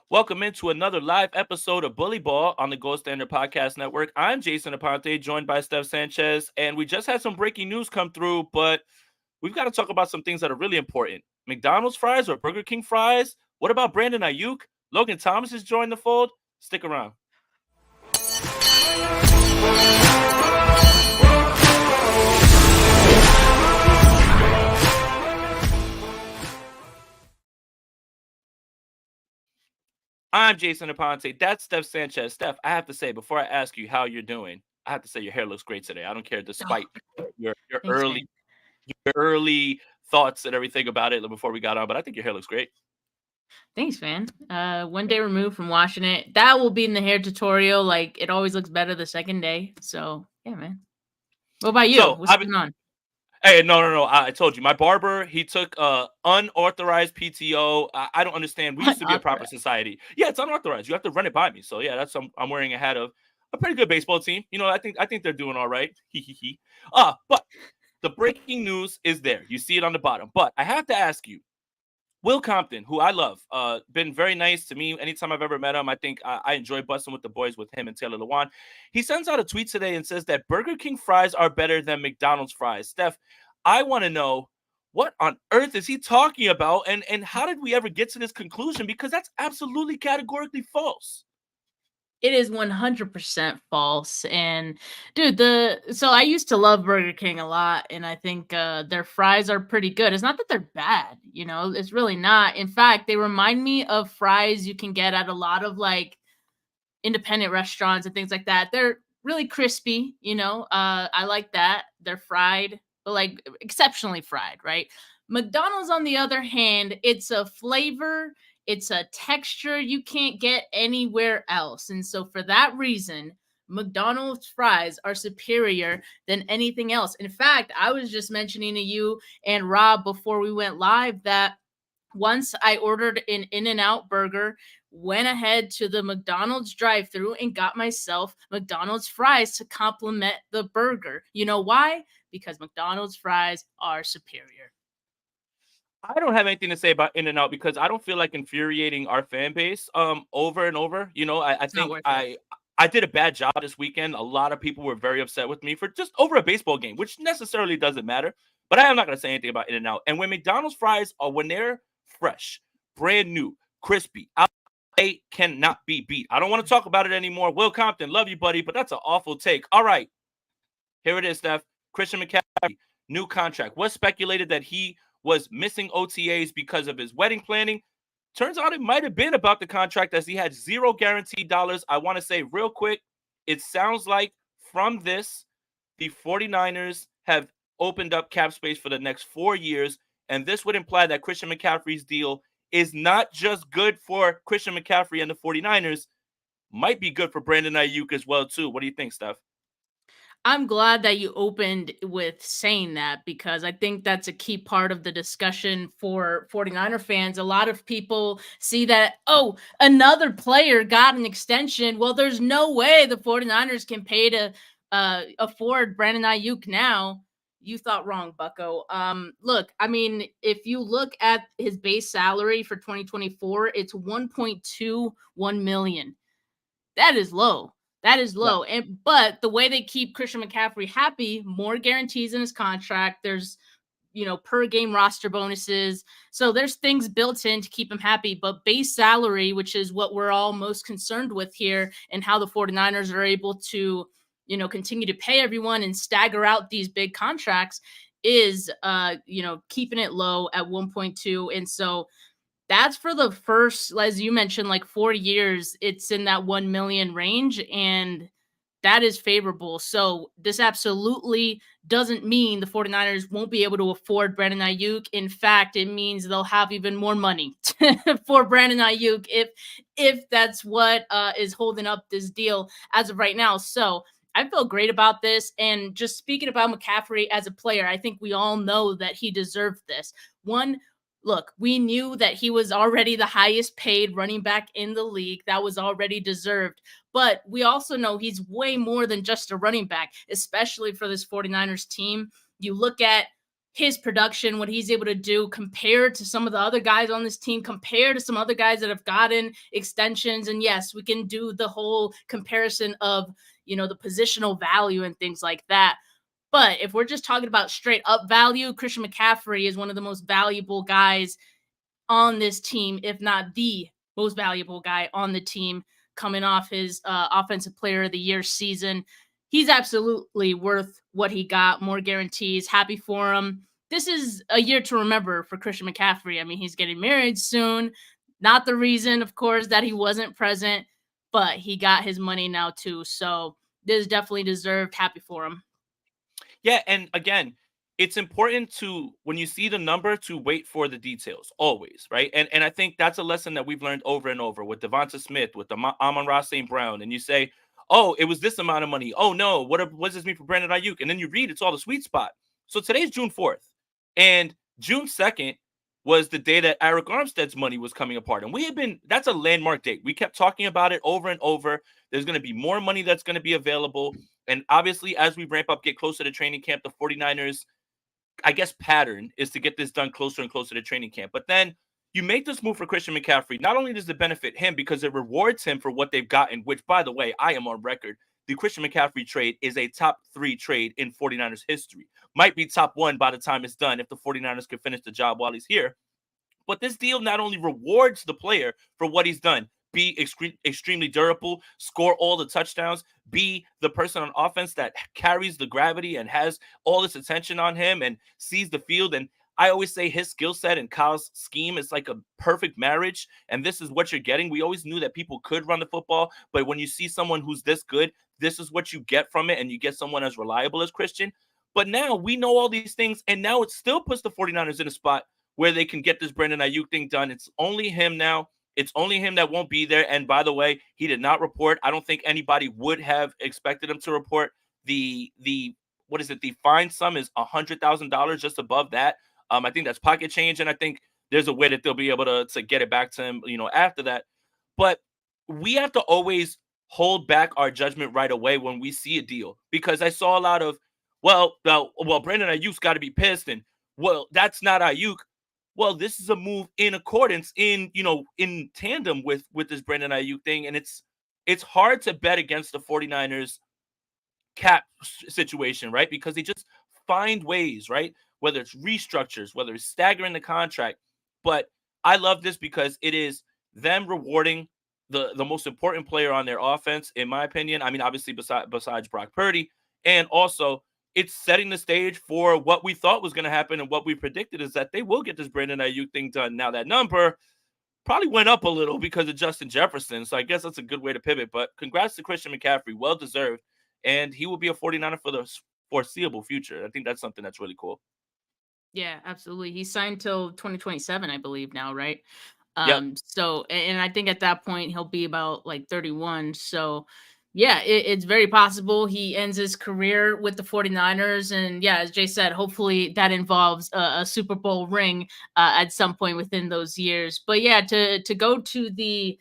Welcome into another live episode of Bully Ball on the Gold Standard Podcast Network. I'm Jason Aponte, joined by Steph Sanchez, and we just had some breaking news come through, but we've got to talk about some things that are really important. McDonald's fries or Burger King fries? What about Brandon Aiyuk? Logan Thomas has joined the fold. Stick around. I'm Jason Aponte. That's Steph Sanchez. Steph, I have to say, before I ask you how you're doing, I have to say your hair looks great today. I don't care, Oh, despite your thanks, early man. your early thoughts and everything about it before we got on, but I think your hair looks great. Thanks, man. One day removed from washing it. That will be in the hair tutorial. Like it always looks better the second day. So yeah, man. What about you? So What's I going on? Hey, no. I told you, my barber, he took unauthorized PTO. I don't understand. We used to be a proper Unauthorized. society. Yeah, it's unauthorized. You have to run it by me. So yeah, that's I'm wearing a hat of a pretty good baseball team. I think they're doing all right. He he he. But the breaking news is there. You see it on the bottom. But I have to ask you, Will Compton, who I love, been very nice to me anytime I've ever met him. I think I enjoy busting with the boys with him and Taylor Lewan. He sends out a tweet today and says that Burger King fries are better than McDonald's fries. Steph, I want to know what on earth is he talking about, and how did we ever get to this conclusion? Because that's absolutely categorically false. It is 100% false. And dude, so I used to love Burger King a lot, and I think their fries are pretty good. It's not that they're bad, it's really not. In fact, they remind me of fries you can get at a lot of like independent restaurants and things like that. They're really crispy. I like that. They're fried, but like exceptionally fried, right? McDonald's, on the other hand, it's a flavor, it's a texture you can't get anywhere else. And so for that reason, McDonald's fries are superior than anything else. In fact, I was just mentioning to you and Rob before we went live that once I ordered an In-N-Out burger, went ahead to the McDonald's drive-through and got myself McDonald's fries to complement the burger. You know why? Because McDonald's fries are superior. I don't have anything to say about In and Out because I don't feel like infuriating our fan base over and over. I It's not think worth it. I did a bad job this weekend. A lot of people were very upset with me for just over a baseball game, which necessarily doesn't matter. But I am not going to say anything about In and Out. And when McDonald's fries are when they're fresh, brand new, crispy, they cannot be beat. I don't want to talk about it anymore. Will Compton, love you, buddy, but that's an awful take. All right, here it is, Steph. Christian McCaffrey, new contract. Was speculated that he was missing OTAs because of his wedding planning. Turns out it might have been about the contract as he had zero guaranteed dollars. I want to say real quick, it sounds like from this, the 49ers have opened up cap space for the next 4 years. And this would imply that Christian McCaffrey's deal is not just good for Christian McCaffrey and the 49ers, might be good for Brandon Aiyuk as well, too. What do you think, Steph? I'm glad that you opened with saying that because I think that's a key part of the discussion for 49er fans. A lot of people see that, oh, another player got an extension. Well, there's no way the 49ers can pay to afford Brandon Ayuk now. You thought wrong, Bucko. Look, I mean, if you look at his base salary for 2024, it's 1.21 million. That is low. That is Yeah. low. And but the way they keep Christian McCaffrey happy, more guarantees in his contract. There's per game roster bonuses. So there's things built in to keep him happy. But base salary, which is what we're all most concerned with here, and how the 49ers are able to, continue to pay everyone and stagger out these big contracts, is keeping it low at 1.2. And so that's for the first, as you mentioned, like 4 years, it's in that 1 million range, and that is favorable. So this absolutely doesn't mean the 49ers won't be able to afford Brandon Ayuk. In fact, it means they'll have even more money for Brandon Ayuk if that's what is holding up this deal as of right now. So I feel great about this. And just speaking about McCaffrey as a player, I think we all know that he deserved this. One, look, we knew that he was already the highest paid running back in the league. That was already deserved. But we also know he's way more than just a running back, especially for this 49ers team. You look at his production, what he's able to do compared to some of the other guys on this team, compared to some other guys that have gotten extensions. And yes, we can do the whole comparison of, the positional value and things like that. But if we're just talking about straight up value, Christian McCaffrey is one of the most valuable guys on this team, if not the most valuable guy on the team, coming off his Offensive Player of the Year season. He's absolutely worth what he got, more guarantees. Happy for him. This is a year to remember for Christian McCaffrey. I mean, he's getting married soon. Not the reason, of course, that he wasn't present, but he got his money now too. So this is definitely deserved. Happy for him. Yeah, and again, it's important to, when you see the number, to wait for the details always, right? And I think that's a lesson that we've learned over and over with Devonta Smith, with the Amon-Ra St. Brown, and you say, oh, it was this amount of money. Oh no, what does this mean for Brandon Aiyuk? And then you read, it's all the sweet spot. So today's June 4th, and June 2nd was the day that Eric Armstead's money was coming apart. And that's a landmark date. We kept talking about it over and over. There's going to be more money that's going to be available. And obviously, as we ramp up, get closer to training camp, the 49ers, I guess, pattern is to get this done closer and closer to training camp. But then you make this move for Christian McCaffrey. Not only does it benefit him because it rewards him for what they've gotten, which, by the way, I am on record. The Christian McCaffrey trade is a top 3 trade in 49ers history. Might be top 1 by the time it's done if the 49ers can finish the job while he's here. But this deal not only rewards the player for what he's done, be extremely durable, score all the touchdowns, be the person on offense that carries the gravity and has all this attention on him and sees the field. And I always say his skill set and Kyle's scheme is like a perfect marriage. And this is what you're getting. We always knew that people could run the football, but when you see someone who's this good, this is what you get from it. And you get someone as reliable as Christian. But now we know all these things, and now it still puts the 49ers in a spot where they can get this Brandon Aiyuk thing done. It's only him now. It's only him that won't be there. And by the way, he did not report. I don't think anybody would have expected him to report. The fine sum is $100,000, just above that. I think that's pocket change, and I think there's a way that they'll be able to get it back to him, after that. But we have to always hold back our judgment right away when we see a deal, because I saw a lot of, well, Brandon Aiyuk's got to be pissed, and well, that's not Aiyuk. Well, this is a move in accordance, in tandem with this Brandon Aiyuk thing. And it's hard to bet against the 49ers cap situation, right? Because they just find ways, right? Whether it's restructures, whether it's staggering the contract. But I love this because it is them rewarding the most important player on their offense, in my opinion. I mean, obviously besides Brock Purdy, and also it's setting the stage for what we thought was going to happen, and what we predicted is that they will get this Brandon Aiyuk thing done. Now, that number probably went up a little because of Justin Jefferson, so I guess that's a good way to pivot. But congrats to Christian McCaffrey. Well-deserved, and he will be a 49er for the foreseeable future. I think that's something that's really cool. Yeah, absolutely. He signed till 2027, I believe now, right? Yep. So, and I think at that point he'll be about like 31. So yeah, it's very possible he ends his career with the 49ers. And yeah, as Jay said, hopefully that involves a Super Bowl ring at some point within those years. But yeah, to go to the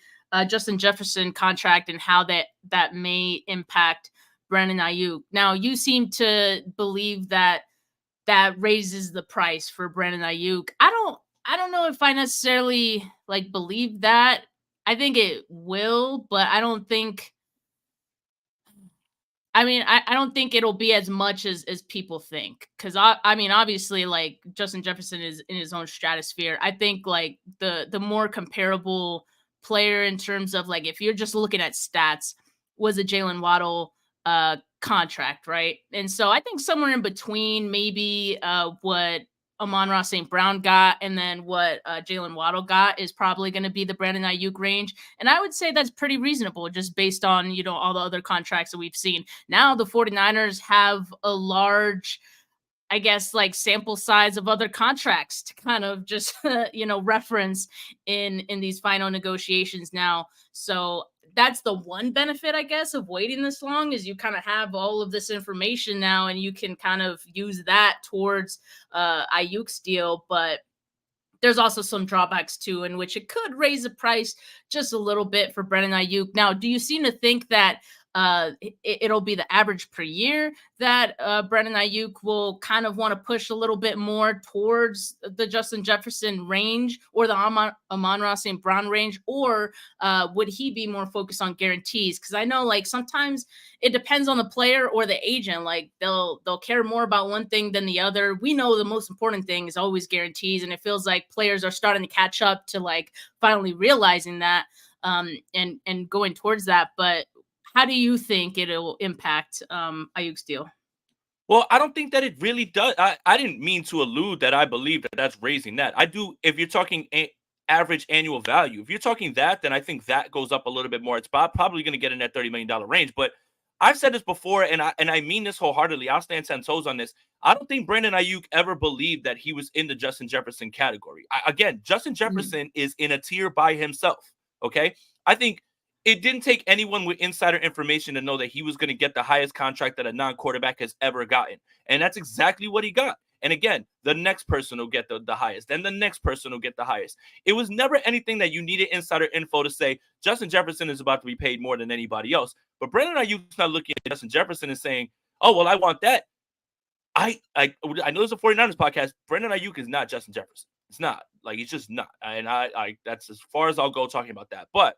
Justin Jefferson contract and how that may impact Brandon Aiyuk. Now, you seem to believe that raises the price for Brandon Aiyuk. I don't know if I necessarily believe that. I think it will, but I don't think. I mean, I don't think it'll be as much as people think. Because I mean, obviously, Justin Jefferson is in his own stratosphere. I think the more comparable player in terms of if you're just looking at stats was a Jalen Waddle contract, right? And so I think somewhere in between, maybe what Amon-Ra St. Brown got and then what Jalen Waddle got is probably going to be the Brandon Aiyuk range. And I would say that's pretty reasonable just based on, all the other contracts that we've seen. Now the 49ers have a large, I guess, sample size of other contracts to kind of just, reference in these final negotiations now. So that's the one benefit, I guess, of waiting this long, is you kind of have all of this information now and you can kind of use that towards Aiyuk's deal. But there's also some drawbacks too, in which it could raise the price just a little bit for Brandon Aiyuk. Now, do you seem to think that it'll be the average per year that Brandon Aiyuk will kind of want to push a little bit more towards the Justin Jefferson range or the Amon-Ra St. Brown range, or would he be more focused on guarantees? Because I know like sometimes it depends on the player or the agent. Like they'll care more about one thing than the other. We know the most important thing is always guarantees, and it feels like players are starting to catch up to like finally realizing that and going towards that. But how do you think it'll impact Ayuk's deal? Well, I don't think that it really does. I didn't mean to allude that I believe that that's raising that. I do. If you're talking average annual value, if you're talking that, then I think that goes up a little bit more. It's probably going to get in that $30 million range. But I've said this before, and I mean this wholeheartedly. I'll stand 10 toes on this. I don't think Brandon Aiyuk ever believed that he was in the Justin Jefferson category. Again, Justin Jefferson is in a tier by himself. Okay, I think it didn't take anyone with insider information to know that he was going to get the highest contract that a non-quarterback has ever gotten. And that's exactly what he got. And again, the next person will get the highest. Then the next person will get the highest. It was never anything that you needed insider info to say Justin Jefferson is about to be paid more than anybody else. But Brandon Aiyuk's not looking at Justin Jefferson and saying, oh, well, I want that. I know there's a 49ers podcast. Brandon Aiyuk is not Justin Jefferson. It's not. Like, he's just not. And I that's as far as I'll go talking about that. But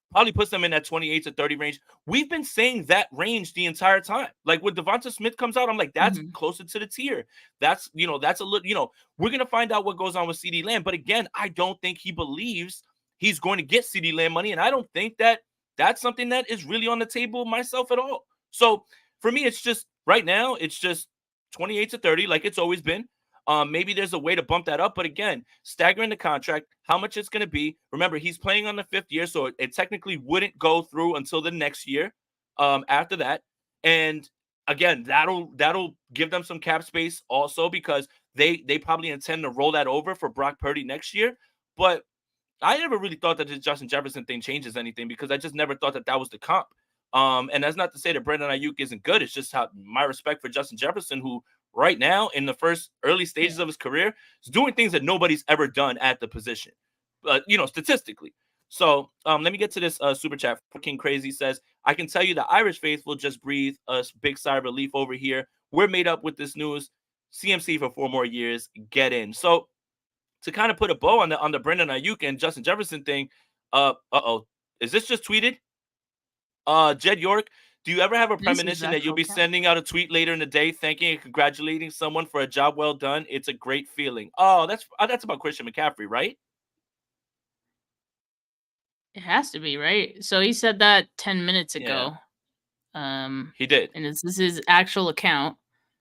probably puts them in that 28 to 30 range. We've been saying that range the entire time. Like when Devonta Smith comes out, I'm like, that's closer to the tier. That's, that's a little, we're going to find out what goes on with CeeDee Lamb. But again, I don't think he believes he's going to get CeeDee Lamb money. And I don't think that that's something that is really on the table myself at all. So for me, it's just right now, it's just 28 to 30, like it's always been. Maybe there's a way to bump that up. But again, staggering the contract, how much it's going to be. Remember, he's playing on the 5th year, so it technically wouldn't go through until the next year after that. And again, that'll give them some cap space also because they probably intend to roll that over for Brock Purdy next year. But I never really thought that the Justin Jefferson thing changes anything because I just never thought that was the comp. And that's not to say that Brandon Aiyuk isn't good. It's just how my respect for Justin Jefferson, who right now in the first early stages of his career is doing things that nobody's ever done at the position, statistically. So let me get to this super chat. King Crazy says, I can tell you the Irish faithful just breathe a big sigh of relief over here. We're made up with this news. CMC for 4 more years. Get in. So to kind of put a bow on the Brandon Aiyuk and Justin Jefferson thing, is this just tweeted? Jed York, do you ever have a premonition that you'll be sending out a tweet later in the day thanking and congratulating someone for a job well done? It's a great feeling. Oh, that's about Christian McCaffrey, right? It has to be, right? So he said that 10 minutes ago. Yeah. He did. And this is his actual account.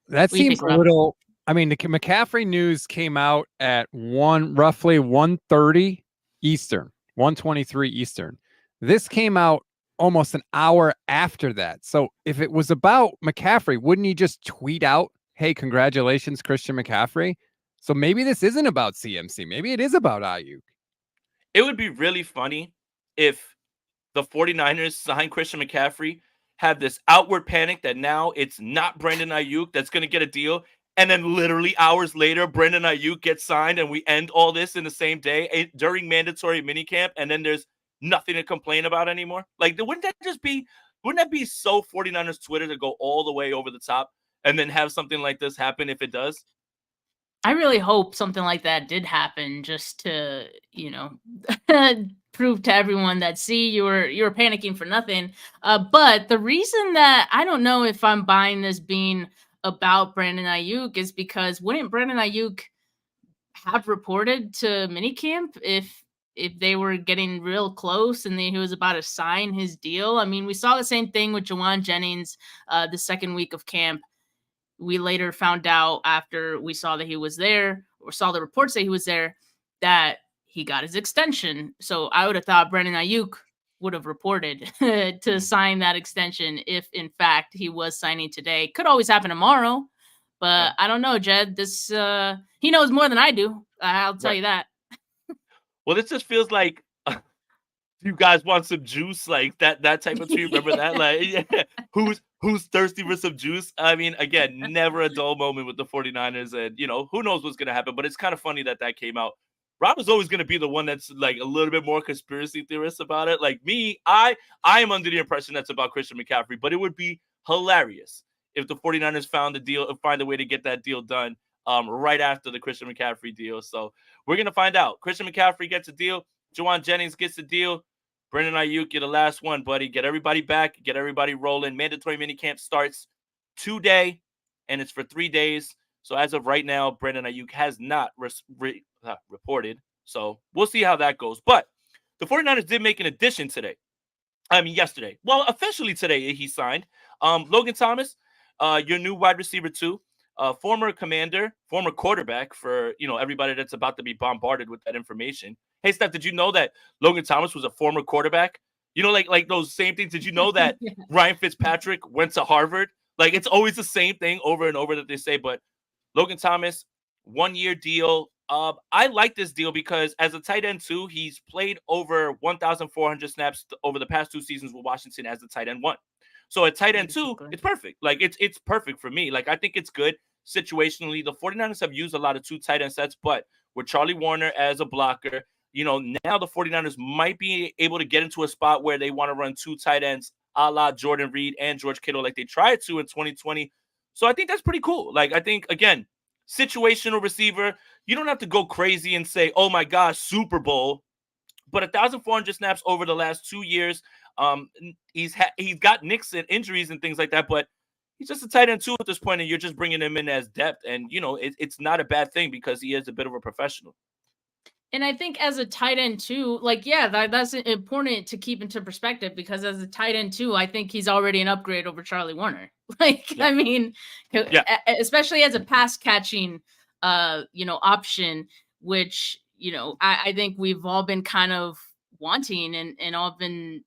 That seems a little... I mean, the McCaffrey news came out at roughly 1:30 Eastern, 1:23 Eastern. This came out almost an hour after that. So if it was about McCaffrey, wouldn't he just tweet out, hey, congratulations, Christian McCaffrey? So maybe this isn't about CMC. Maybe it is about Aiyuk. It would be really funny if the 49ers signed Christian McCaffrey, have this outward panic that now it's not Brandon Aiyuk that's going to get a deal. And then literally hours later, Brandon Aiyuk gets signed and we end all this in the same day during mandatory minicamp. And then there's nothing to complain about anymore. Like, wouldn't that be so 49ers Twitter to go all the way over the top and then have something like this happen if it does? I really hope something like that did happen just to, prove to everyone that, see, you were panicking for nothing. But the reason that I don't know if I'm buying this being about Brandon Aiyuk is because wouldn't Brandon Aiyuk have reported to minicamp if they were getting real close and he was about to sign his deal? I mean, we saw the same thing with Jawan Jennings the second week of camp. We later found out after we saw that he was there, or saw the reports that he was there, that he got his extension. So I would have thought Brandon Aiyuk would have reported to sign that extension if, in fact, he was signing today. Could always happen tomorrow, but I don't know, Jed. This he knows more than I do. I'll tell you that. Well, this just feels like you guys want some juice, like that type of tweet. Remember that? Like, who's thirsty for some juice? I mean, again, never a dull moment with the 49ers, and who knows what's gonna happen. But it's kind of funny that came out Rob is always going to be the one that's like a little bit more conspiracy theorist about it. Like me, I am under the impression that's about Christian McCaffrey, but it would be hilarious if the 49ers find a way to get that deal done right after the Christian McCaffrey deal. So we're going to find out. Christian McCaffrey gets a deal. Juwan Jennings gets a deal. Brandon Aiyuk, you're the last one, buddy. Get everybody back. Get everybody rolling. Mandatory minicamp starts today, and it's for 3 days. So as of right now, Brandon Aiyuk has not reported. So we'll see how that goes. But the 49ers did make an addition yesterday. Well, officially today he signed. Logan Thomas, your new wide receiver too. Former commander, former quarterback for, everybody that's about to be bombarded with that information. Hey, Steph, did you know that Logan Thomas was a former quarterback? Like those same things. Did you know that Yeah. Ryan Fitzpatrick went to Harvard? Like, it's always the same thing over and over that they say, but Logan Thomas, 1-year deal. I like this deal because as a tight end too, he's played over 1,400 snaps over the past 2 seasons with Washington as the tight end 1. So at tight end 2, it's perfect. Like it's perfect for me. Like I think it's good situationally. The 49ers have used a lot of 2 tight end sets, but with Charlie Warner as a blocker, now the 49ers might be able to get into a spot where they want to run 2 tight ends a la Jordan Reed and George Kittle like they tried to in 2020. So I think that's pretty cool. Like, I think, again, situational receiver, you don't have to go crazy and say, oh, my gosh, Super Bowl. But 1,400 snaps over the last 2 years. He's got nicks and injuries and things like that, but he's just a tight end too at this point, and you're just bringing him in as depth. And, it's not a bad thing because he is a bit of a professional. And I think as a tight end too, that's important to keep into perspective because as a tight end too, I think he's already an upgrade over Charlie Warner. Yeah. I mean, especially as a pass catching, option, which, I think we've all been kind of wanting and all been,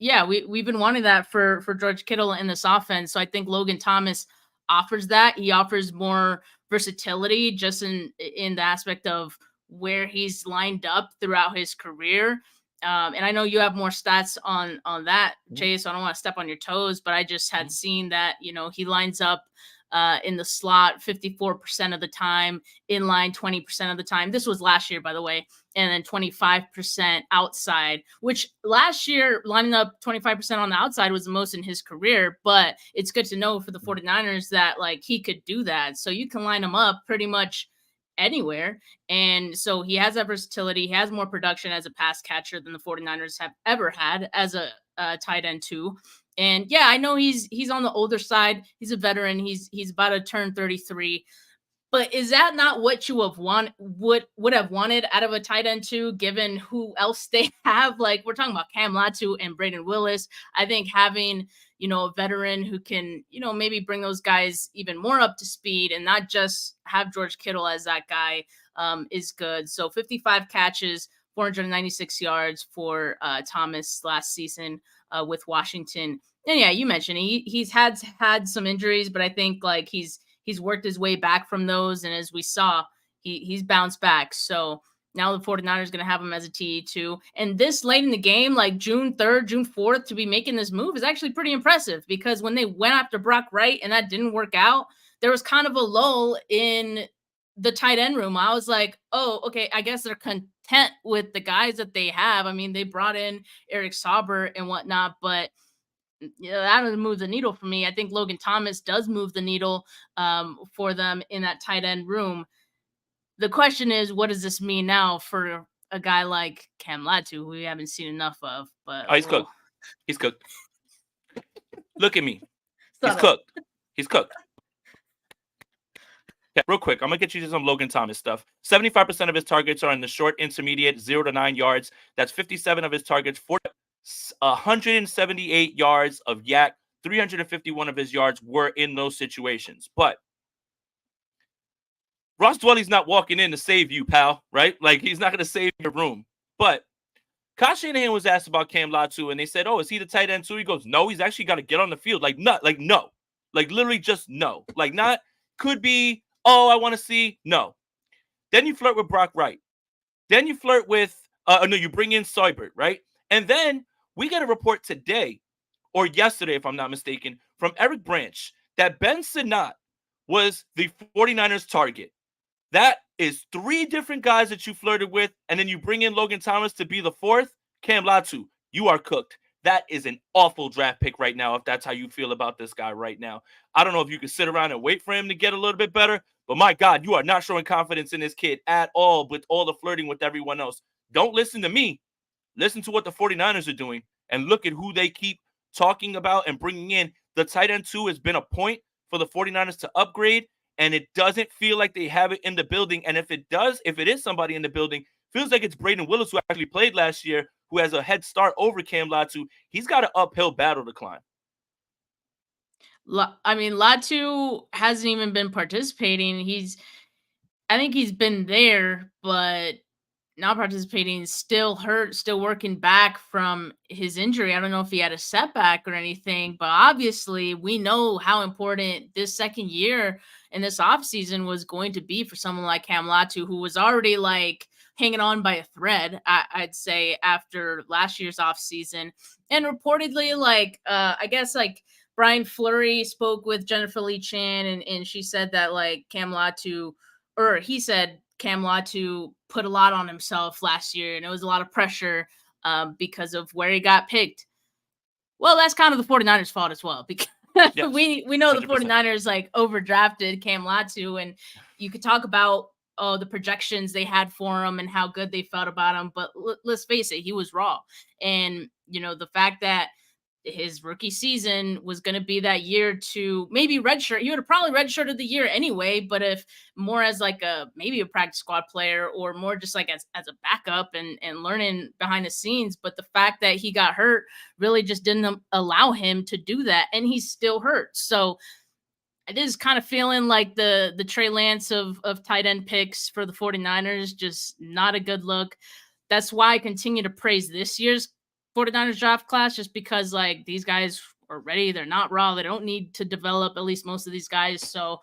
we've been wanting that for George Kittle in this offense. So I think Logan Thomas offers that. He offers more versatility just in the aspect of where he's lined up throughout his career. And I know you have more stats on that, Jay, so I don't want to step on your toes, but I just had seen that, he lines up in the slot 54% of the time, in line 20% of the time. This was last year, by the way, and then 25% outside, which last year lining up 25% on the outside was the most in his career. But it's good to know for the 49ers that he could do that. So you can line him up pretty much anywhere. And so he has that versatility. He has more production as a pass catcher than the 49ers have ever had as a tight end too. And I know he's on the older side. He's a veteran. He's about to turn 33. But is that not what you would have wanted out of a tight end too, given who else they have? Like, we're talking about Cam Latu and Brayden Willis. I think having, a veteran who can, maybe bring those guys even more up to speed and not just have George Kittle as that guy is good. So 55 catches, 496 yards for Thomas last season with Washington. And you mentioned he's had some injuries, but I think he's worked his way back from those. And as we saw, he's bounced back. So now the 49ers going to have him as a TE2. And this late in the game, like June 3rd, June 4th, to be making this move is actually pretty impressive because when they went after Brock Wright and that didn't work out, there was kind of a lull in the tight end room. I was like, oh, okay, I guess they're content with the guys that they have. I mean, they brought in Eric Sauber and whatnot, but that doesn't move the needle for me. I think Logan Thomas does move the needle for them in that tight end room. The question is, what does this mean now for a guy like Cam Latu, who we haven't seen enough of? But he's cooked. He's cooked. Look at me. He's cooked. He's cooked. Okay, real quick, I'm going to get you to some Logan Thomas stuff. 75% of his targets are in the short, intermediate, 0 to 9 yards. That's 57 of his targets, 178 yards of yak. 351 of his yards were in those situations. But Ross Dwelly's not walking in to save you, pal, right? Like, he's not going to save your room. But Kyle Shanahan was asked about Cam Latu, and they said, oh, is he the tight end too? He goes, no, he's actually got to get on the field. No. Like, literally just no. Like, not could be, oh, I want to see. No. Then you flirt with Brock Wright. Then you flirt with, you bring in Seibert, right? And then we got a report today, or yesterday, if I'm not mistaken, from Eric Branch, that Ben Sinnott was the 49ers target. That is 3 different guys that you flirted with, and then you bring in Logan Thomas to be the 4th, Cam Latu, you are cooked. That is an awful draft pick right now if that's how you feel about this guy right now. I don't know if you can sit around and wait for him to get a little bit better, but my God, you are not showing confidence in this kid at all with all the flirting with everyone else. Don't listen to me. Listen to what the 49ers are doing and look at who they keep talking about and bringing in. The tight end 2 has been a point for the 49ers to upgrade, and it doesn't feel like they have it in the building. And if it does, if it is somebody in the building, feels like it's Braden Willis, who actually played last year, who has a head start over Cam Latu. He's got an uphill battle to climb. I mean, Latu hasn't even been participating. I think he's been there, but not participating, still hurt, still working back from his injury. I don't know if he had a setback or anything, but obviously we know how important this second year in this offseason was going to be for someone like Cam Latu, who was already like hanging on by a thread, I'd say, after last year's offseason. And reportedly, like, I guess like Brian Fleury spoke with Jennifer Lee Chan, and she said that like Cam Latu, or he said Cam Latu put a lot on himself last year, and it was a lot of pressure because of where he got picked. Well, that's kind of the 49ers' fault as well, because yes, we know 100%. The 49ers like overdrafted Cam Latu, and you could talk about the projections they had for him and how good they felt about him, but let's face it, he was raw. And you know, the fact that his rookie season was going to be that year to maybe redshirt. He would have probably redshirted the year anyway, but if more as like maybe a practice squad player or more just like as a backup and learning behind the scenes. But the fact that he got hurt really just didn't allow him to do that. And he's still hurt. So it is kind of feeling like the Trey Lance of tight end picks for the 49ers, just not a good look. That's why I continue to praise this year's 49ers draft class, just because like these guys are ready. They're not raw. They don't need to develop, at least most of these guys. So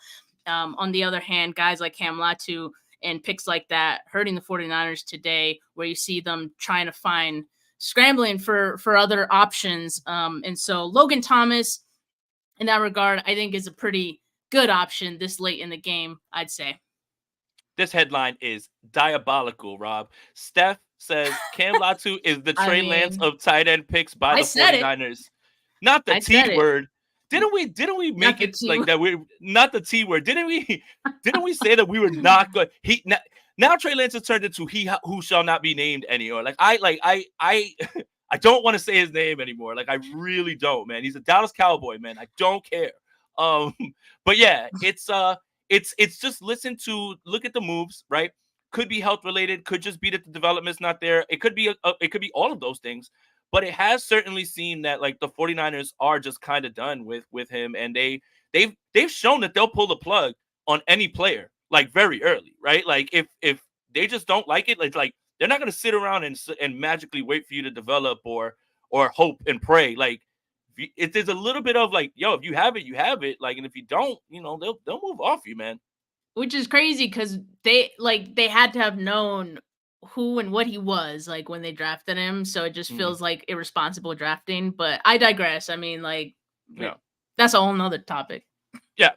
on the other hand, guys like Cam Latu and picks like that hurting the 49ers today, where you see them trying to scrambling for other options. And so Logan Thomas in that regard, I think is a pretty good option this late in the game, I'd say. This headline is diabolical, Rob. Steph says Cam Latu is the Trey Lance of tight end picks by the 49ers. Not the T word. Didn't we make it like that? We not the T word. Didn't we say that we were not good? Now Trey Lance has turned into he who shall not be named anymore. I don't want to say his name anymore. Like I really don't, man. He's a Dallas Cowboy, man. I don't care. But yeah, it's just look at the moves, right? Could be health related, could just be that the development's not there. It could be all of those things, but it has certainly seemed that like the 49ers are just kind of done with him, and they've shown that they'll pull the plug on any player like very early, right? Like if they just don't like it, like they're not going to sit around and magically wait for you to develop or hope and pray. Like if there's a little bit of like, yo, if you have it, you have it. Like, and if you don't, you know, they'll move off you, man. Which is crazy because they had to have known who and what he was like when they drafted him. So it just feels like irresponsible drafting. But I digress. I mean, like, yeah, that's a whole nother topic. Yeah.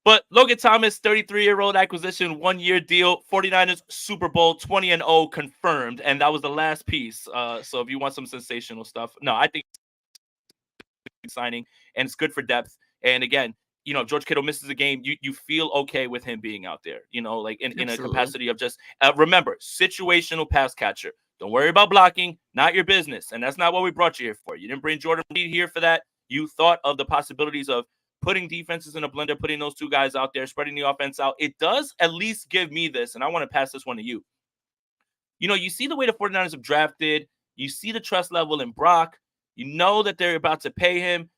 But Logan Thomas, 33-year-old acquisition, 1-year deal, 49ers Super Bowl 20-0 confirmed. And that was the last piece. So if you want some sensational stuff, no, I think signing, and it's good for depth. And again, you know, if George Kittle misses a game, you feel okay with him being out there, you know, like in a capacity of just remember, situational pass catcher. Don't worry about blocking, not your business. And that's not what we brought you here for. You didn't bring Jordan Reed here for that. You thought of the possibilities of putting defenses in a blender, putting those two guys out there, spreading the offense out. It does at least give me this, and I want to pass this one to you. You know, you see the way the 49ers have drafted. You see the trust level in Brock. You know that they're about to pay him.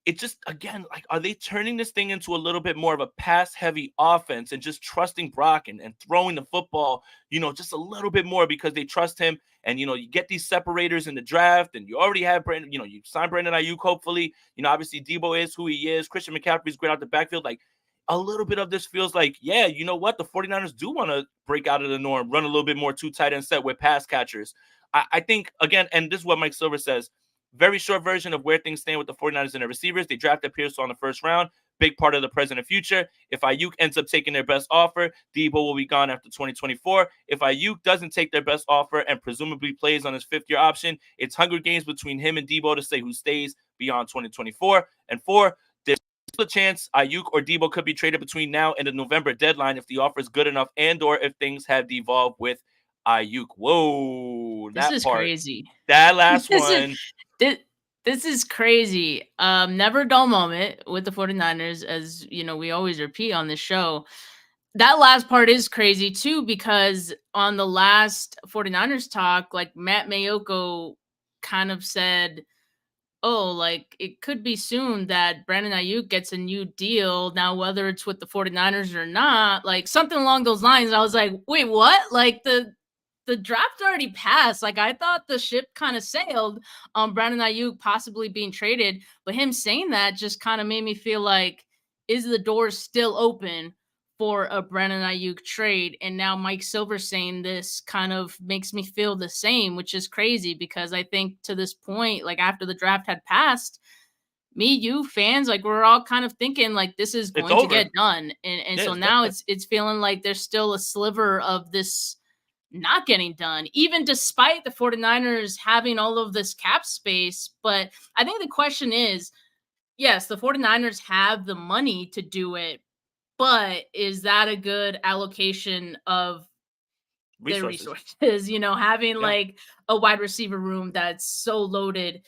It just, again, like, are they turning this thing into a little bit more of a pass-heavy offense and just trusting Brock and throwing the football, you know, just a little bit more because they trust him? And, you know, you get these separators in the draft, and you already have Brandon, you know, you signed Brandon Aiyuk, hopefully. You know, obviously Debo is who he is. Christian McCaffrey's great out the backfield. Like, a little bit of this feels like, yeah, you know what? The 49ers do want to break out of the norm, run a little bit more two tight end set with pass catchers. I think, again, and this is what Mike Silver says, very short version of where things stand with the 49ers and their receivers. They drafted Pierce on the first round. big part of the present and future. If Aiyuk ends up taking their best offer, Debo will be gone after 2024. If Aiyuk doesn't take their best offer and presumably plays on his 5th-year option, it's Hunger Games between him and Debo to say who stays beyond 2024. And 4, there's a chance Aiyuk or Debo could be traded between now and the November deadline if the offer is good enough and or if things have devolved with Aiyuk. Whoa, This that is part. crazy. That last This one. This is crazy. Never a dull moment with the 49ers, as you know, we always repeat on this show. That last part is crazy too, because on the last 49ers talk, like Matt Mayoko kind of said, oh, like it could be soon that Brandon Aiyuk gets a new deal. Now, whether it's with the 49ers or not, like something along those lines. I was like, wait, what? Like the draft already passed. Like I thought the ship kind of sailed on Brandon Aiyuk possibly being traded, but him saying that just kind of made me feel like, is the door still open for a Brandon Aiyuk trade? And now Mike Silver saying this kind of makes me feel the same, which is crazy because I think to this point, like after the draft had passed, me, you fans, like we're all kind of thinking like this is going to get done. And so now it's feeling like there's still a sliver of this not getting done, even despite the 49ers having all of this cap space. But I think the question is, yes, the 49ers have the money to do it, but is that a good allocation of their resources? You know, having like a wide receiver room that's so loaded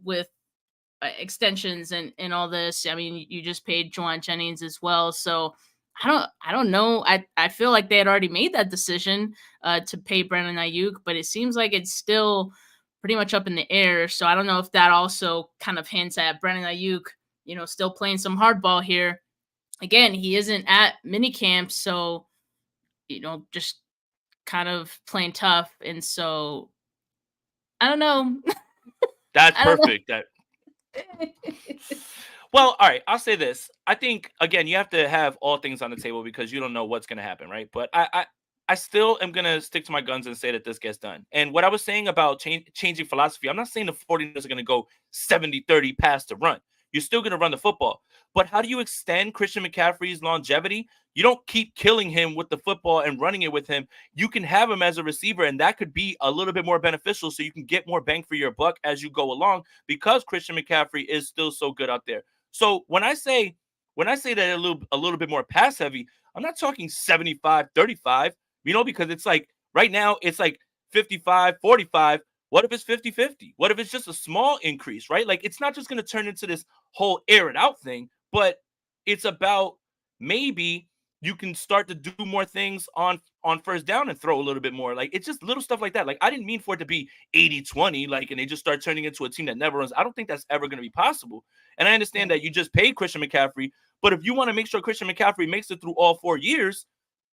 with extensions and all this. I mean, you just paid Juwan Jennings as well. So I don't know. I feel like they had already made that decision to pay Brandon Aiyuk, but it seems like it's still pretty much up in the air. So I don't know if that also kind of hints at Brandon Aiyuk, you know, still playing some hardball here. Again, he isn't at minicamp, so you know, just kind of playing tough. And so I don't know. That's perfect. Well, all right, I'll say this. I think, again, you have to have all things on the table because you don't know what's going to happen, right? But I still am going to stick to my guns and say that this gets done. And what I was saying about changing philosophy, I'm not saying the 49ers are going to go 70-30 pass to run. You're still going to run the football. But how do you extend Christian McCaffrey's longevity? You don't keep killing him with the football and running it with him. You can have him as a receiver, and that could be a little bit more beneficial so you can get more bang for your buck as you go along because Christian McCaffrey is still so good out there. So when I say that a little bit more pass heavy, I'm not talking 75-35, you know, because it's like right now it's like 55-45. What if it's 50-50? What if it's just a small increase, right? Like it's not just going to turn into this whole air it out thing, but it's about maybe you can start to do more things on first down and throw a little bit more. Like it's just little stuff like that. Like I didn't mean for it to be 80-20, like, and they just start turning into a team that never runs. I don't think that's ever going to be possible. And I understand that you just paid Christian McCaffrey, but if you want to make sure Christian McCaffrey makes it through all 4 years,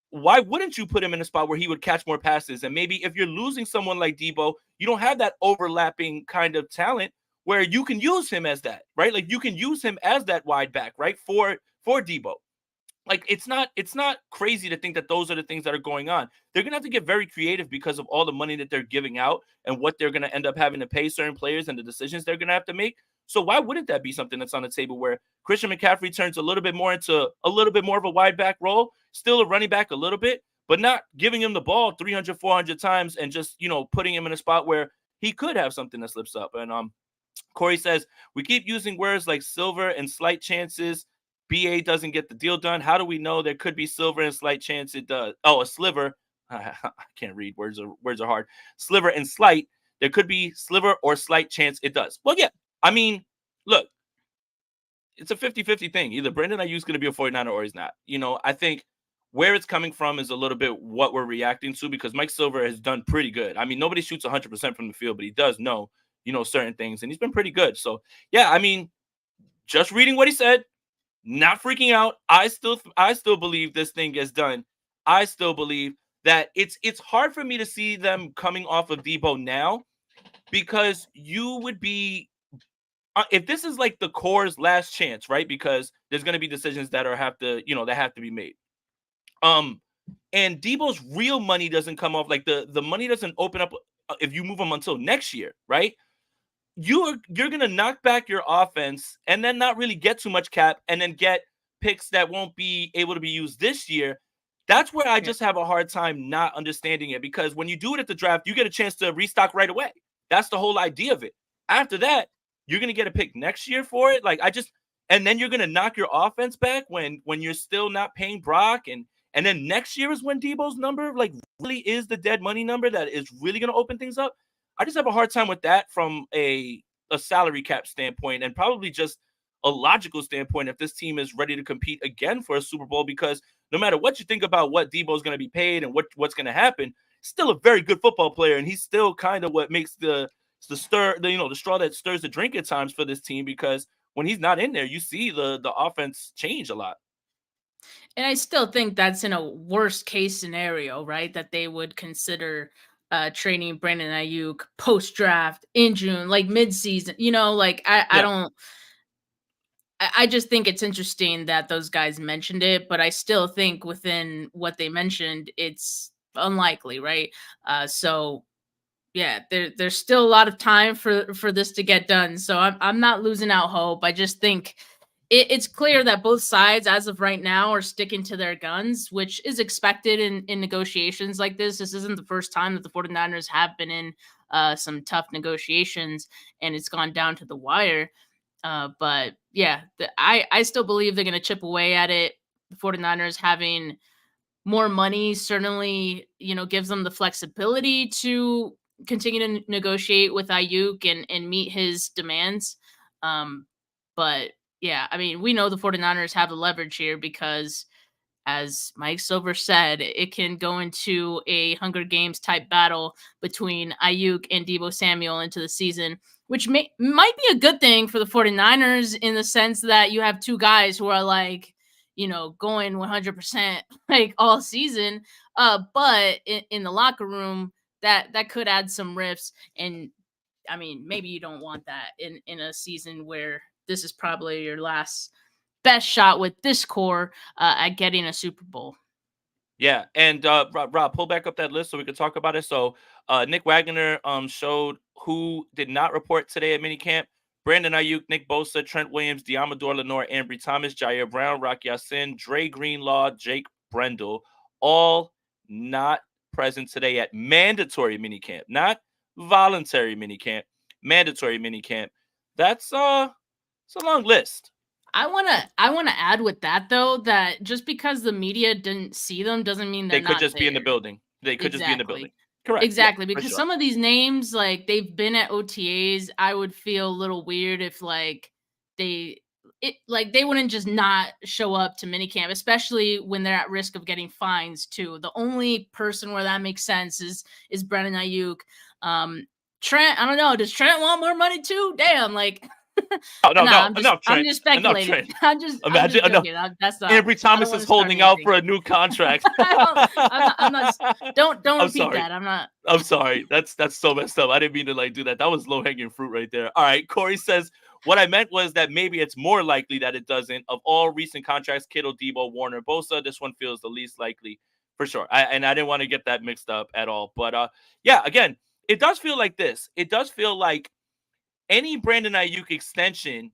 why wouldn't you put him in a spot where he would catch more passes? And maybe if you're losing someone like Debo, you don't have that overlapping kind of talent where you can use him as that, right? Like you can use him as that wide back, right? For Debo. Like it's not crazy to think that those are the things that are going on. They're gonna have to get very creative because of all the money that they're giving out and what they're gonna end up having to pay certain players and the decisions they're gonna have to make. So why wouldn't that be something that's on the table where Christian McCaffrey turns a little bit more into a little bit more of a wide back role, still a running back a little bit, but not giving him the ball 300, 400 times and just, you know, putting him in a spot where he could have something that slips up. And Corey says, we keep using words like silver and slight chances. BA doesn't get the deal done. How do we know there could be silver and slight chance it does? Oh, a sliver. I can't read. Words are hard. Sliver and slight. There could be sliver or slight chance it does. Well, yeah. I mean, look, it's a 50-50 thing. Either Brandon Aiyuk's going to be a 49er or he's not. You know, I think where it's coming from is a little bit what we're reacting to because Mike Silver has done pretty good. I mean, nobody shoots 100% from the field, but he does know, you know, certain things, and he's been pretty good. So, yeah, I mean, just reading what he said, not freaking out. I still believe this thing gets done. I still believe that it's hard for me to see them coming off of Debo now because you would be if this is like the core's last chance, right? Because there's going to be decisions that have to be made. And Debo's real money doesn't come off, like the money doesn't open up if you move him until next year, right? you're gonna knock back your offense and then not really get too much cap and then get picks that won't be able to be used this year. That's where I just have a hard time not understanding it, because when you do it at the draft, you get a chance to restock right away. That's the whole idea of it. After that, you're gonna get a pick next year for it. Like, and then you're gonna knock your offense back when you're still not paying Brock, and then next year is when Debo's number like really is the dead money number that is really gonna open things up. I just have a hard time with that from a salary cap standpoint, and probably just a logical standpoint if this team is ready to compete again for a Super Bowl, because no matter what you think about what Debo's going to be paid and what's going to happen, still a very good football player, and he's still kind of what makes the straw that stirs the drink at times for this team, because when he's not in there, you see the offense change a lot. And I still think that's in a worst case scenario, right? That they would consider trading Brandon Aiyuk post draft in June, like mid season. I just think it's interesting that those guys mentioned it, but I still think within what they mentioned, it's unlikely, right? So yeah, there's still a lot of time for this to get done. So I'm not losing out hope. I just think it's clear that both sides, as of right now, are sticking to their guns, which is expected in negotiations like this. This isn't the first time that the 49ers have been in some tough negotiations and it's gone down to the wire. But yeah, I still believe they're going to chip away at it. The 49ers having more money certainly, gives them the flexibility to continue to negotiate with Aiyuk and meet his demands. But yeah, I mean, we know the 49ers have the leverage here because, as Mike Silver said, it can go into a Hunger Games type battle between Aiyuk and Deebo Samuel into the season, which might be a good thing for the 49ers in the sense that you have two guys who are like, going 100% like all season. But in the locker room, that could add some rifts. And I mean, maybe you don't want that in a season where this is probably your last best shot with this core at getting a Super Bowl. Yeah, and Rob, pull back up that list so we can talk about it. So Nick Wagner showed who did not report today at minicamp: Brandon Aiyuk, Nick Bosa, Trent Williams, Diamador Lenore, Ambry Thomas, Jair Brown, Rocky Yassin, Dre Greenlaw, Jake Brendel, all not present today at mandatory minicamp, not voluntary minicamp, mandatory minicamp. That's it's a long list. I wanna add with that though that just because the media didn't see them doesn't mean they could not just there. be in the building. They could just be in the building. Correct. Exactly, Yeah, because sure. some of these names, like, they've been at OTAs. I would feel a little weird if they wouldn't just not show up to minicamp, especially when they're at risk of getting fines too. The only person where that makes sense is Brandon Aiyuk. Trent, I don't know. Does Trent want more money too? Damn, like. No, I'm just speculating. I'm just joking. That's not. Ambry Thomas is holding out for a new contract. I'm not. Don't repeat sorry. that. I'm not. I'm sorry. That's so messed up. I didn't mean to do that. That was low hanging fruit right there. All right. Corey says, what I meant was that maybe it's more likely that it doesn't. Of all recent contracts, Kittle, Debo, Warner, Bosa, this one feels the least likely for sure. I didn't want to get that mixed up at all. But yeah, again, it does feel like this. It does feel like any Brandon Aiyuk extension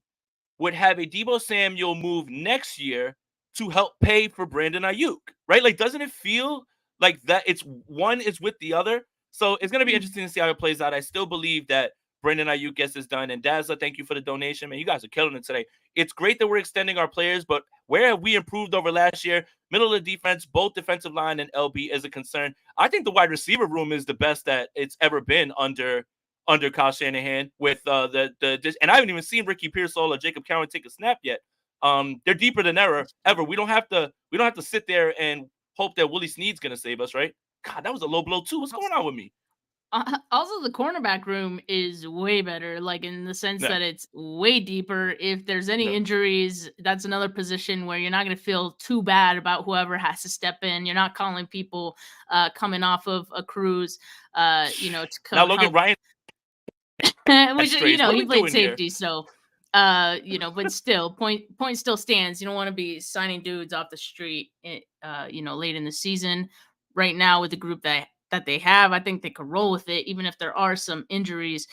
would have a Deebo Samuel move next year to help pay for Brandon Aiyuk, right? Like, doesn't it feel like that? It's one is with the other. So it's going to be interesting to see how it plays out. I still believe that Brandon Aiyuk gets this done. And Dazza, thank you for the donation, man. You guys are killing it today. It's great that we're extending our players, but where have we improved over last year? Middle of the defense, both defensive line and LB is a concern. I think the wide receiver room is the best that it's ever been under Kyle Shanahan with and I haven't even seen Ricky Pearsall or Jacob Cowan take a snap yet. They're deeper than ever. We don't have to sit there and hope that Willie Snead's gonna save us, right? God, that was a low blow too. What's going on with me? Also, the cornerback room is way better, like in the sense that it's way deeper. If there's any injuries, that's another position where you're not going to feel too bad about whoever has to step in. You're not calling people coming off of a cruise, to come. Now Logan Ryan. Which, he played safety, here? So, but still, point still stands. You don't want to be signing dudes off the street, late in the season. Right now, with the group that that they have. I think they could roll with it, even if there are some injuries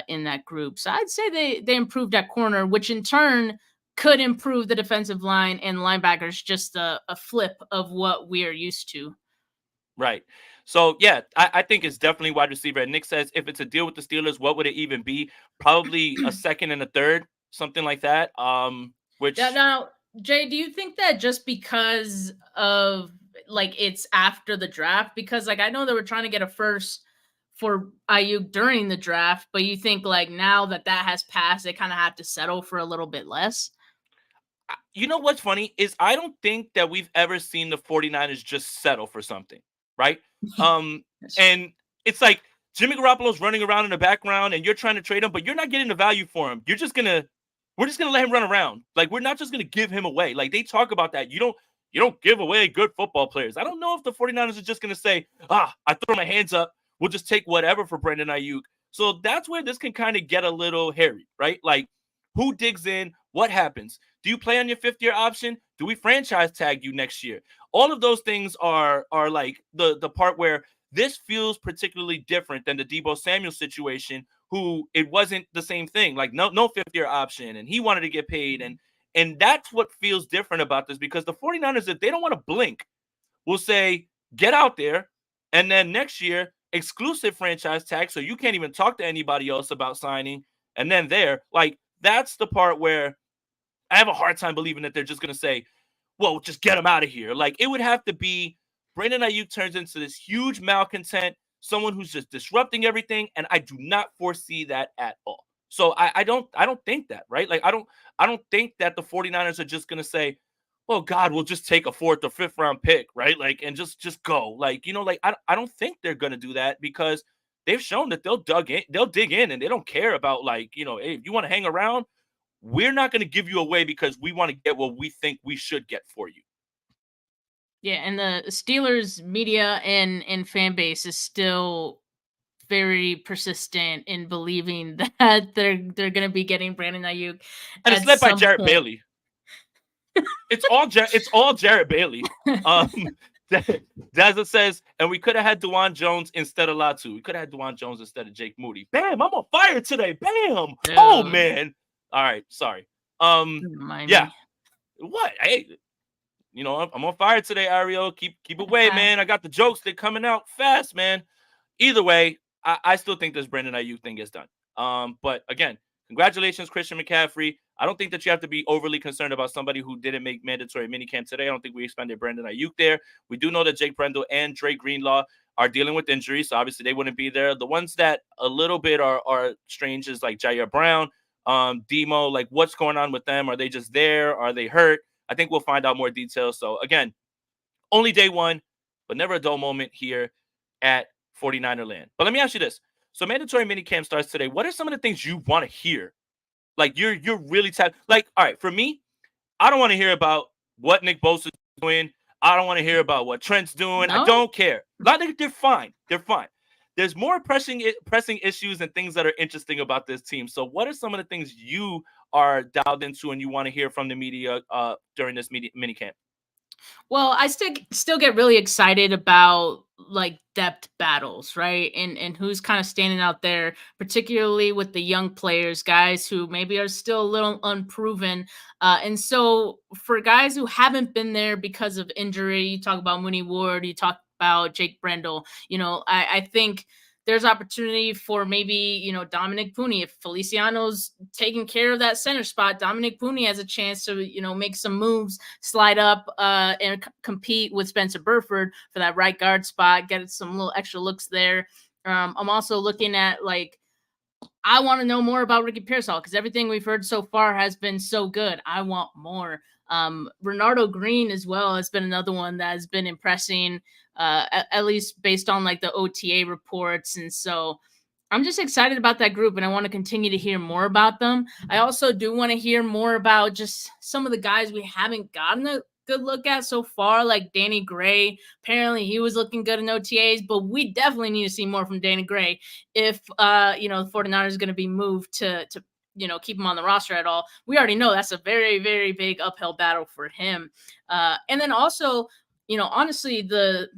in that group. So I'd say they improved at corner, which in turn could improve the defensive line and linebackers, just a flip of what we are used to. Right. So, yeah, I think it's definitely wide receiver. And Nick says, if it's a deal with the Steelers, what would it even be? Probably a second and a third, something like that. Which Now, Jay, do you think that just because of like it's after the draft? Because like I know they were trying to get a first for Aiyuk during the draft, but you think like now that has passed, they kind of have to settle for a little bit less? you know what's funny is I don't think that we've ever seen the 49ers just settle for something, right? And it's like Jimmy Garoppolo's running around in the background and you're trying to trade him, but you're not getting the value for him. We're just gonna let him run around. Like, we're not just gonna give him away. Like, they talk about that. You don't give away good football players. I don't know if the 49ers are just gonna say, I throw my hands up, we'll just take whatever for Brandon Aiyuk. So that's where this can kind of get a little hairy, right? Like, who digs in? What happens? Do you play on your fifth-year option? Do we franchise tag you next year? All of those things are like the part where this feels particularly different than the Deebo Samuel situation, who it wasn't the same thing. Like, no fifth-year option, and he wanted to get paid. And that's what feels different about this, because the 49ers, if they don't want to blink, will say, get out there, and then next year, exclusive franchise tag, so you can't even talk to anybody else about signing. And then that's the part where I have a hard time believing that they're just going to say, well, just get him out of here. Like, it would have to be Brandon Aiyuk turns into this huge malcontent, someone who's just disrupting everything, and I do not foresee that at all. So I don't think that, right? Like, I don't think that the 49ers are just going to say, well, God, we'll just take a 4th or 5th round pick, right? Like, and just go. Like, I don't think they're going to do that, because they've shown that they'll dig in, and they don't care about, like, hey, if you want to hang around, we're not going to give you away because we want to get what we think we should get for you. Yeah, and the Steelers media and fan base is still very persistent in believing that they're going to be getting Brandon Aiyuk, and it's led by Jarrett Bailey. It's all Jarrett Bailey. Daza says, and we could have had DeJuan Jones instead of Latu. We could have had DeJuan Jones instead of Jake Moody. Bam! I'm on fire today. Bam! Dude. Oh man. All right, sorry. Yeah. What? Hey, I'm on fire today, Ariel. Keep away, man. I got the jokes. They're coming out fast, man. Either way, I still think this Brandon Aiyuk thing is done. But again, congratulations, Christian McCaffrey. I don't think that you have to be overly concerned about somebody who didn't make mandatory minicamp today. I don't think we expanded Brandon Aiyuk there. We do know that Jake Brendel and Dre Greenlaw are dealing with injuries, so obviously they wouldn't be there. The ones that a little bit are strange is like Jair Brown, Demo, like, what's going on with them? Are they just there? Are they hurt? I think we'll find out more details. So again, only day one, but never a dull moment here at 49er land. But let me ask you this. So mandatory minicamp starts today. What are some of the things you want to hear? Like, you're really tired. Like, all right, for me, I don't want to hear about what Nick Bosa's doing. I don't want to hear about what Trent's doing. No? I don't care. They're fine. They're fine. There's more pressing issues and things that are interesting about this team. So what are some of the things you are dialed into and you want to hear from the media during this minicamp? Well, I still get really excited about like depth battles, right? And who's kind of standing out there, particularly with the young players, guys who maybe are still a little unproven. And so for guys who haven't been there because of injury, you talk about Mooney Ward, you talk about Jake Brendel, I think there's opportunity for maybe, Dominic Pooney. If Feliciano's taking care of that center spot, Dominic Pooney has a chance to, make some moves, slide up and compete with Spencer Burford for that right guard spot, get some little extra looks there. I'm also looking at, I want to know more about Ricky Pearsall, because everything we've heard so far has been so good. I want more. Renardo Green as well has been another one that has been impressing, at least based on the OTA reports. And so I'm just excited about that group, and I want to continue to hear more about them. I also do want to hear more about just some of the guys we haven't gotten a good look at so far, like Danny Gray. Apparently he was looking good in OTAs, but we definitely need to see more from Danny Gray if the 49ers is going to be moved to keep him on the roster at all. We already know that's a very, very big uphill battle for him. And then also, honestly, the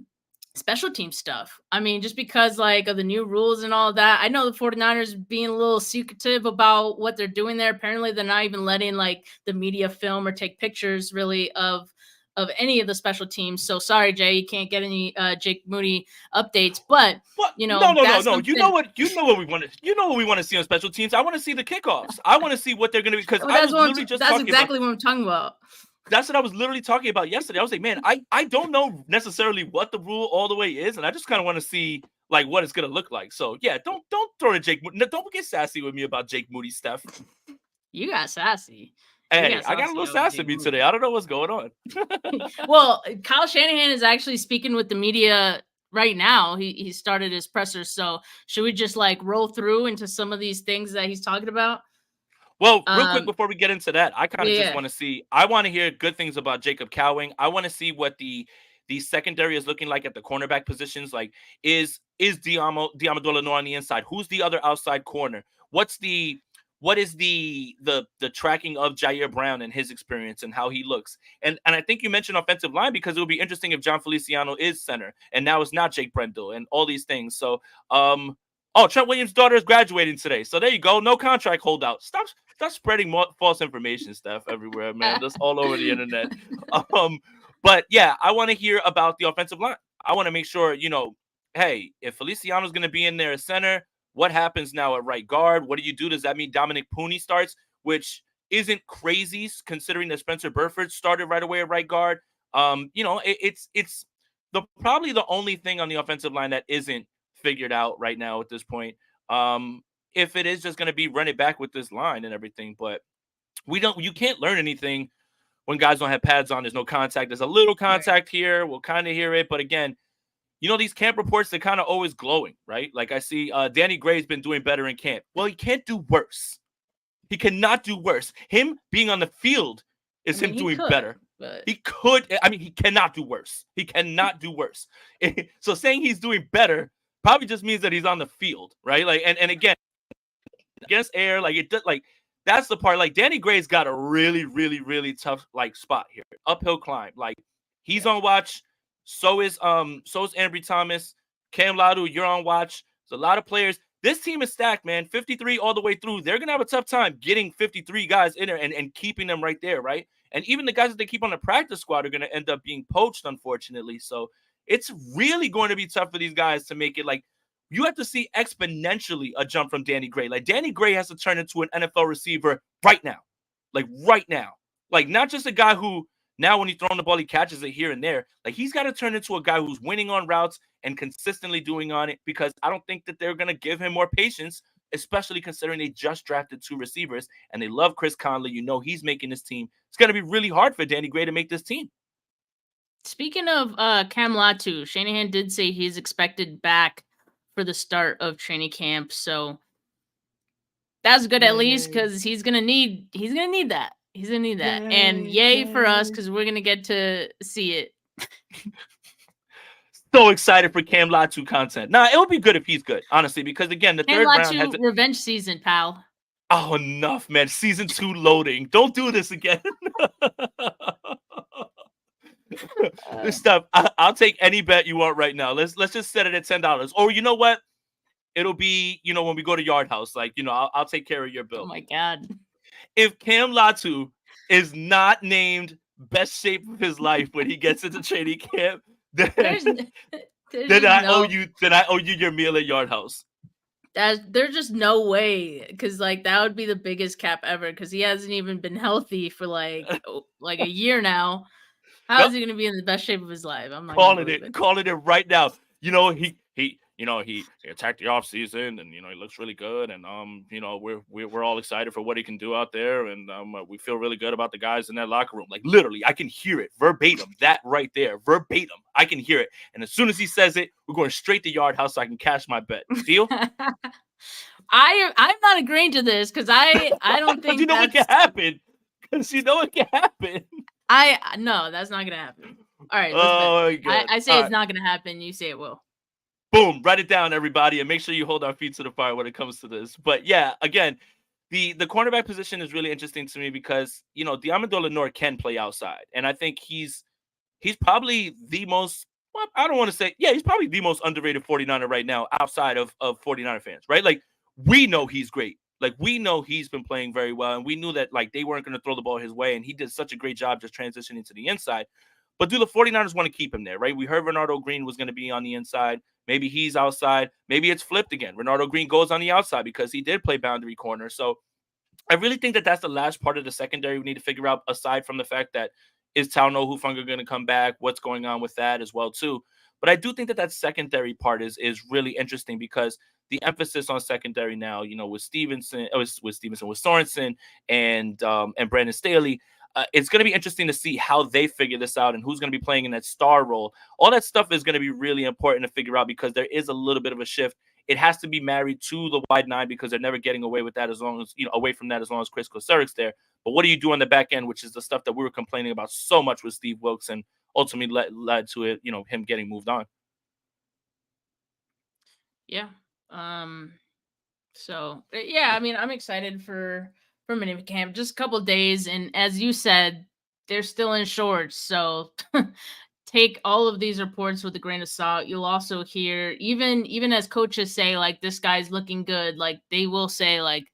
special team stuff. I mean, just because like of the new rules and all of that. I know the 49ers being a little secretive about what they're doing there. Apparently they're not even letting like the media film or take pictures really of any of the special teams. So sorry, Jay, you can't get any Jake Moody updates. But what? you know, No. something... You know what we want to. You know what we want to see on special teams. I want to see the kickoffs. I want to see what they're going to be, because I was literally just that's talking exactly about, what I'm talking about. That's what I was literally talking about yesterday. I was like, man, I don't know necessarily what the rule all the way is, and I just kind of want to see like what it's gonna look like. So yeah, don't throw to Jake. Don't get sassy with me about Jake Moody, Steph. You got sassy. Hey, I got a little sassy me today. I don't know what's going on. Well, Kyle Shanahan is actually speaking with the media right now. He started his presser. So should we just like roll through into some of these things that he's talking about? Well, real quick before we get into that, I kind of just want to see. I want to hear good things about Jacob Cowing. I want to see what the secondary is looking like at the cornerback positions. Like, is Diamandola on the inside? Who's the other outside corner? What is the tracking of Jair Brown and his experience and how he looks? And I think you mentioned offensive line, because it would be interesting if John Feliciano is center and now it's not Jake Brendel and all these things. So Trent Williams' daughter is graduating today. So there you go. No contract holdout. Stop spreading more false information stuff everywhere, man. That's all over the internet. But yeah, I want to hear about the offensive line. I want to make sure, hey, if Feliciano's going to be in there at center, what happens now at right guard? What do you do? Does that mean Dominic Pooney starts, which isn't crazy considering that Spencer Burford started right away at right guard? It's probably the only thing on the offensive line that isn't figured out right now at this point. If it is just going to be run it back with this line and everything, but you can't learn anything when guys don't have pads on. There's no contact. There's a little contact here. We'll kind of hear it. But again, these camp reports, they're kind of always glowing, right? Like I see Danny Gray's been doing better in camp. Well, he can't do worse. He cannot do worse. Him being on the field is him doing better. But... He cannot do worse. He cannot do worse. So saying he's doing better probably just means that he's on the field, right? Like, and again, against air, like it does, like that's the part. Like Danny Gray's got a really, really, really tough like spot here, uphill climb. Like he's on watch. So is Ambry Thomas, Cam Latu. You're on watch. There's a lot of players. This team is stacked, man. 53 all the way through. They're gonna have a tough time getting 53 guys in there and keeping them right there, right? And even the guys that they keep on the practice squad are gonna end up being poached, unfortunately. So it's really going to be tough for these guys to make it. Like, you have to see exponentially a jump from Danny Gray. Like, Danny Gray has to turn into an NFL receiver right now. Like, right now. Like, not just a guy who now when he's throwing the ball, he catches it here and there. Like, he's got to turn into a guy who's winning on routes and consistently doing on it, because I don't think that they're going to give him more patience, especially considering they just drafted 2 receivers and they love Chris Conley. He's making this team. It's going to be really hard for Danny Gray to make this team. Speaking of Cam Latu, Shanahan did say he's expected back for the start of training camp, so that's good at least, because he's gonna need that. He's gonna need that, and yay for us, because we're gonna get to see it. So excited for Cam Latu content. Nah, it would be good if he's good, honestly, because again, the Cam third Latu round has revenge season, pal. Oh, enough, man! Season 2 loading. Don't do this again. This stuff, I'll take any bet you want right now. Let's just set it at $10. Or you know what? It'll be, when we go to Yard House, like, I'll take care of your bill. Oh my God. If Cam Latu is not named best shape of his life when he gets into training camp, then I owe you your meal at Yard House. There's just no way, because like that would be the biggest cap ever, because he hasn't even been healthy for like a year now. How is he going to be in the best shape of his life? I'm not calling it right now. He attacked the offseason, and he looks really good, and we're all excited for what he can do out there, and we feel really good about the guys in that locker room. Like literally, I can hear it verbatim. That right there, verbatim, I can hear it. And as soon as he says it, we're going straight to Yard House so I can cash my bet. Deal? I'm not agreeing to this, because I don't think what can happen. Because it can happen. No, that's not gonna happen. All right. Oh, God. I say it's not gonna happen. You say it will. Boom! Write it down, everybody, and make sure you hold our feet to the fire when it comes to this. But yeah, again, the cornerback position is really interesting to me because Diamandola can play outside, and I think he's probably the most well, I don't want to say, yeah, he's probably the most underrated 49er right now outside of 49er fans, right? Like, we know he's great. Like, we know he's been playing very well, and we knew that, like, they weren't going to throw the ball his way, and he did such a great job just transitioning to the inside. But do the 49ers want to keep him there, right? We heard Renardo Green was going to be on the inside. Maybe he's outside. Maybe it's flipped again. Renardo Green goes on the outside because he did play boundary corner. So I really think that that's the last part of the secondary we need to figure out, aside from the fact that is Talno Hufanga going to come back? What's going on with that as well, too? But I do think that that secondary part is really interesting because the emphasis on secondary now, you know, with Sorensen and Brandon Staley, it's going to be interesting to see how they figure this out and who's going to be playing in that star role. All that stuff is going to be really important to figure out because there is a little bit of a shift. It has to be married to the wide nine because they're never getting away with that as long as, you know, away from that as long as Chris Koseric's there. But what do you do on the back end, which is the stuff that we were complaining about so much with Steve Wilkes and ultimately led to it, you know, him getting moved on. Yeah. So yeah, I mean, I'm excited for Minicamp. Just a couple of days, and as you said, they're still in shorts. So take all of these reports with a grain of salt. You'll also hear, even as coaches say, like, this guy's looking good, like, they will say, like,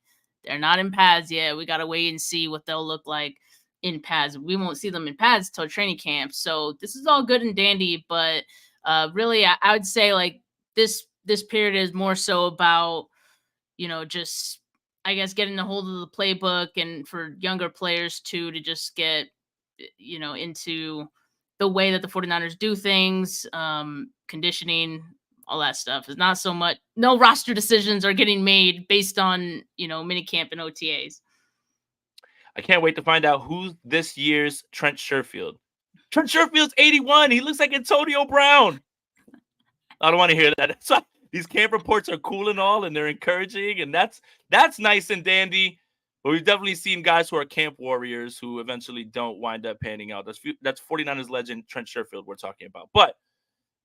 they're not in pads yet. We got to wait and see what they'll look like in pads. We won't see them in pads till training camp. So this is all good and dandy, but really, I would say, like, this period is more so about, you know, just, I guess, getting a hold of the playbook, and for younger players too, to just get, you know, into the way that the 49ers do things, conditioning, all that stuff. Is not so much, no roster decisions are getting made based on, you know, minicamp and OTAs. I can't wait to find out who's this year's Trent Sherfield. Trent Sherfield's 81. He looks like Antonio Brown. I don't want to hear that. So these camp reports are cool and all, and they're encouraging, and that's nice and dandy. But we've definitely seen guys who are camp warriors who eventually don't wind up panning out. That's 49ers legend Trent Sherfield we're talking about. But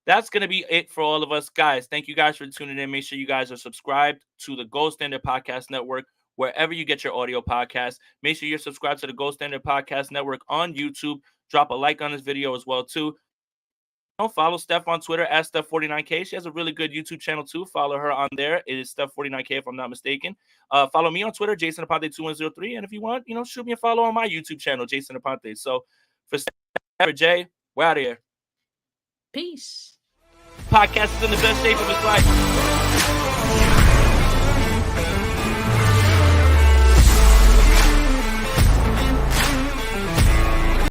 that's going to be it for all of us. Guys, thank you guys for tuning in. Make sure you guys are subscribed to the Gold Standard Podcast Network, wherever you get your audio podcast. Make sure you're subscribed to the Gold Standard Podcast Network on YouTube. Drop a like on this video as well, too. Follow Steph on Twitter at Steph49K. She has a really good YouTube channel too. Follow her on there. It is Steph49K if I'm not mistaken. Follow me on Twitter, Jason Aponte2103. And if you want, you know, shoot me a follow on my YouTube channel, Jason Aponte. So for Steph, for Jay, we're out of here. Peace. Podcast is in the best shape of its life.